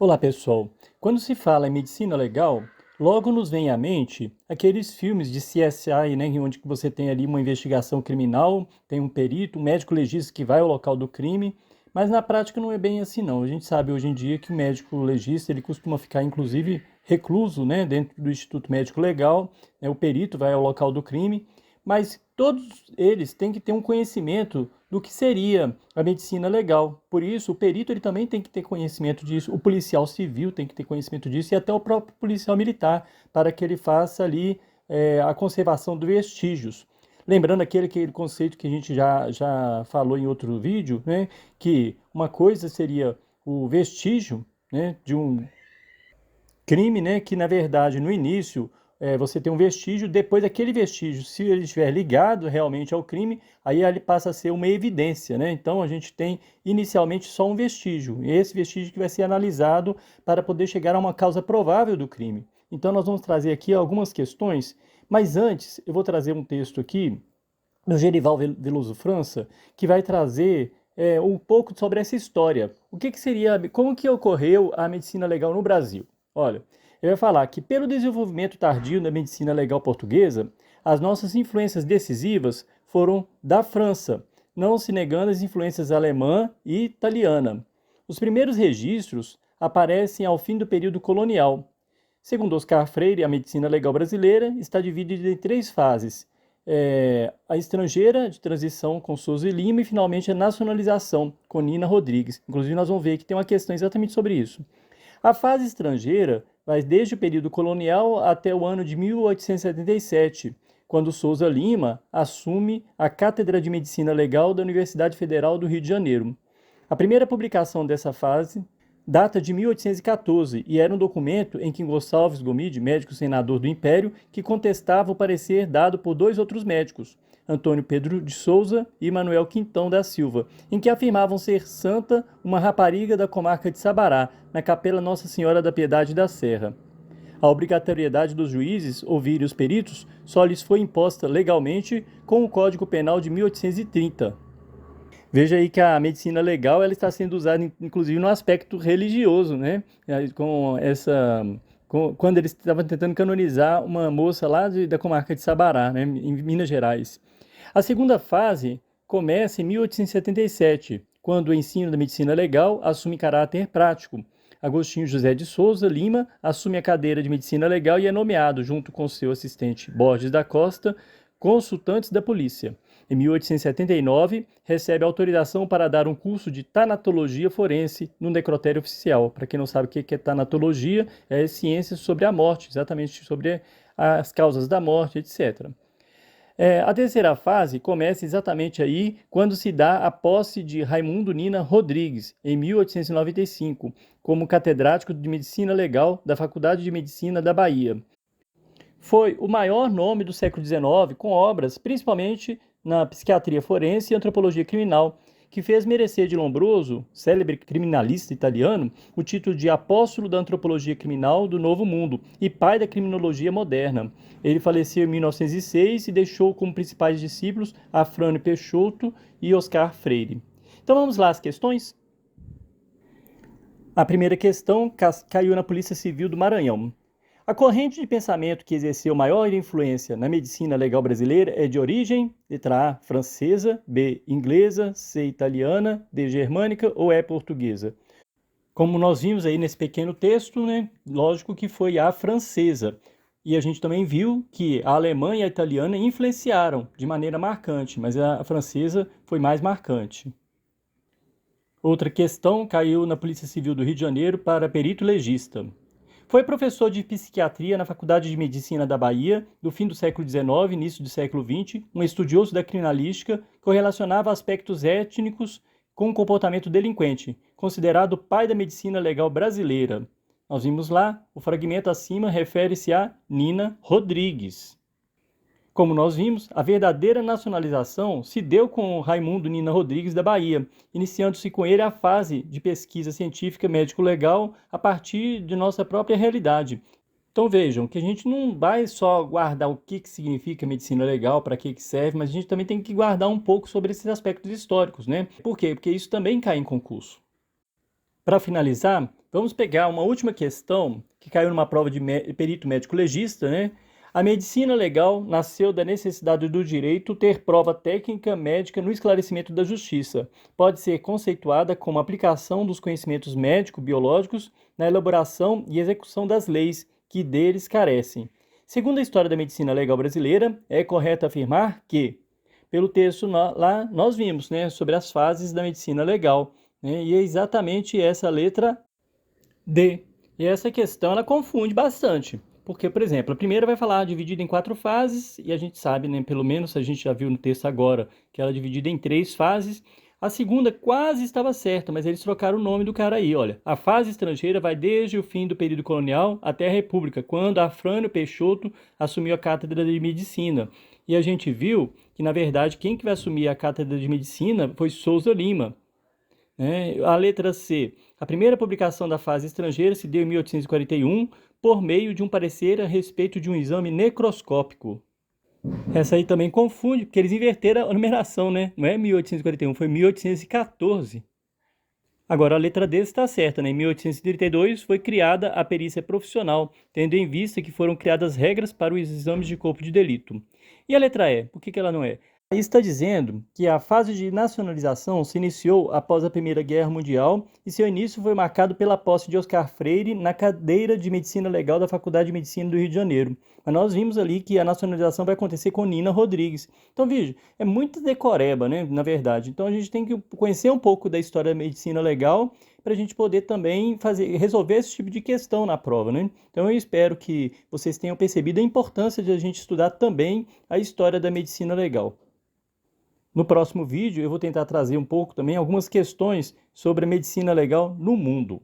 Olá, pessoal. Quando se fala em medicina legal, logo nos vem à mente aqueles filmes de CSI, né, onde que você tem ali uma investigação criminal, tem um perito, um médico legista que vai ao local do crime, mas na prática não é bem assim não. A gente sabe hoje em dia que o médico legista, ele costuma ficar inclusive recluso, né, dentro do Instituto Médico Legal, né, o perito vai ao local do crime, mas todos eles têm que ter um conhecimento do que seria a medicina legal. Por isso, o perito ele também tem que ter conhecimento disso, o policial civil tem que ter conhecimento disso e até o próprio policial militar, para que ele faça ali a conservação dos vestígios. Lembrando aquele conceito que a gente já falou em outro vídeo, né, que uma coisa seria o vestígio, né, de um crime, né, que na verdade no início você tem um vestígio, depois aquele vestígio, se ele estiver ligado realmente ao crime, aí ele passa a ser uma evidência, né? Então a gente tem inicialmente só um vestígio, e esse vestígio que vai ser analisado para poder chegar a uma causa provável do crime. Então nós vamos trazer aqui algumas questões, mas antes eu vou trazer um texto aqui do Genival Veloso França, que vai trazer um pouco sobre essa história. O que seria, como que ocorreu a medicina legal no Brasil? Olha, ele vai falar que pelo desenvolvimento tardio da medicina legal portuguesa, as nossas influências decisivas foram da França, não se negando as influências alemã e italiana. Os primeiros registros aparecem ao fim do período colonial. Segundo Oscar Freire, a medicina legal brasileira está dividida em três fases: a estrangeira, de transição com Souza e Lima, e finalmente a nacionalização, com Nina Rodrigues. Inclusive, nós vamos ver que tem uma questão exatamente sobre isso. A fase estrangeira vai desde o período colonial até o ano de 1877, quando Souza Lima assume a Cátedra de Medicina Legal da Universidade Federal do Rio de Janeiro. A primeira publicação dessa fase data de 1814 e era um documento em que Gonçalves Gomide, médico senador do Império, que contestava o parecer dado por dois outros médicos, Antônio Pedro de Souza e Manuel Quintão da Silva, em que afirmavam ser santa uma rapariga da comarca de Sabará, na Capela Nossa Senhora da Piedade da Serra. A obrigatoriedade dos juízes ouvirem os peritos só lhes foi imposta legalmente com o Código Penal de 1830. Veja aí que a medicina legal ela está sendo usada, inclusive, no aspecto religioso, né? Com essa, quando eles estavam tentando canonizar uma moça lá da comarca de Sabará, né? Em Minas Gerais. A segunda fase começa em 1877, quando o ensino da medicina legal assume caráter prático. Agostinho José de Souza Lima assume a cadeira de medicina legal e é nomeado, junto com seu assistente Borges da Costa, consultantes da polícia. Em 1879, recebe autorização para dar um curso de tanatologia forense no necrotério oficial. Para quem não sabe o que é tanatologia, é ciência sobre a morte, exatamente sobre as causas da morte, etc. A terceira fase começa exatamente aí quando se dá a posse de Raimundo Nina Rodrigues, em 1895, como catedrático de Medicina Legal da Faculdade de Medicina da Bahia. Foi o maior nome do século XIX, com obras principalmente na psiquiatria forense e antropologia criminal, que fez merecer de Lombroso, célebre criminalista italiano, o título de apóstolo da antropologia criminal do Novo Mundo e pai da criminologia moderna. Ele faleceu em 1906 e deixou como principais discípulos Afrânio Peixoto e Oscar Freire. Então vamos lá as questões? A primeira questão caiu na Polícia Civil do Maranhão. A corrente de pensamento que exerceu maior influência na medicina legal brasileira é de origem, letra A, francesa, B, inglesa, C, italiana, D, germânica ou E, portuguesa. Como nós vimos aí nesse pequeno texto, né, lógico que foi a francesa. E a gente também viu que a alemã e a italiana influenciaram de maneira marcante, mas a francesa foi mais marcante. Outra questão caiu na Polícia Civil do Rio de Janeiro para perito legista. Foi professor de psiquiatria na Faculdade de Medicina da Bahia, do fim do século XIX, início do século XX, um estudioso da criminalística, correlacionava aspectos étnicos com o comportamento delinquente, considerado o pai da medicina legal brasileira. Nós vimos lá, o fragmento acima refere-se a Nina Rodrigues. Como nós vimos, a verdadeira nacionalização se deu com Raimundo Nina Rodrigues da Bahia, iniciando-se com ele a fase de pesquisa científica médico-legal a partir de nossa própria realidade. Então vejam que a gente não vai só guardar o que significa medicina legal, para que serve, mas a gente também tem que guardar um pouco sobre esses aspectos históricos, né? Por quê? Porque isso também cai em concurso. Para finalizar, Vamos pegar uma última questão que caiu numa prova de perito médico legista, né? A medicina legal nasceu da necessidade do direito ter prova técnica médica no esclarecimento da justiça. Pode ser conceituada como aplicação dos conhecimentos médico-biológicos na elaboração e execução das leis que deles carecem. Segundo a história da medicina legal brasileira, é correto afirmar que, pelo texto lá, nós vimos, né, sobre as fases da medicina legal, né, e é exatamente essa letra D. E essa questão ela confunde bastante. Porque, por exemplo, a primeira vai falar dividida em 4 fases, e a gente sabe, né, pelo menos a gente já viu no texto agora, que ela é dividida em 3 fases. A segunda quase estava certa, mas eles trocaram o nome do cara aí, olha. A fase estrangeira vai desde o fim do período colonial até a República, quando Afrânio Peixoto assumiu a cátedra de medicina. E a gente viu que, na verdade, quem que vai assumir a cátedra de medicina foi Souza Lima, né? A letra C. A primeira publicação da fase estrangeira se deu em 1841 por meio de um parecer a respeito de um exame necroscópico. Essa aí também confunde, porque eles inverteram a numeração, né? Não é 1841, foi 1814. Agora, a letra D está certa, né? Em 1832 foi criada a perícia profissional, tendo em vista que foram criadas regras para os exames de corpo de delito. E a letra E, por que ela não é? Aí está dizendo que a fase de nacionalização se iniciou após a Primeira Guerra Mundial e seu início foi marcado pela posse de Oscar Freire na cadeira de Medicina Legal da Faculdade de Medicina do Rio de Janeiro. Mas nós vimos ali que a nacionalização vai acontecer com Nina Rodrigues. Então, veja, é muito decoreba, né, na verdade. Então, a gente tem que conhecer um pouco da história da medicina legal para a gente poder também resolver esse tipo de questão na prova, né? Então, eu espero que vocês tenham percebido a importância de a gente estudar também a história da medicina legal. No próximo vídeo, eu vou tentar trazer um pouco também algumas questões sobre a medicina legal no mundo.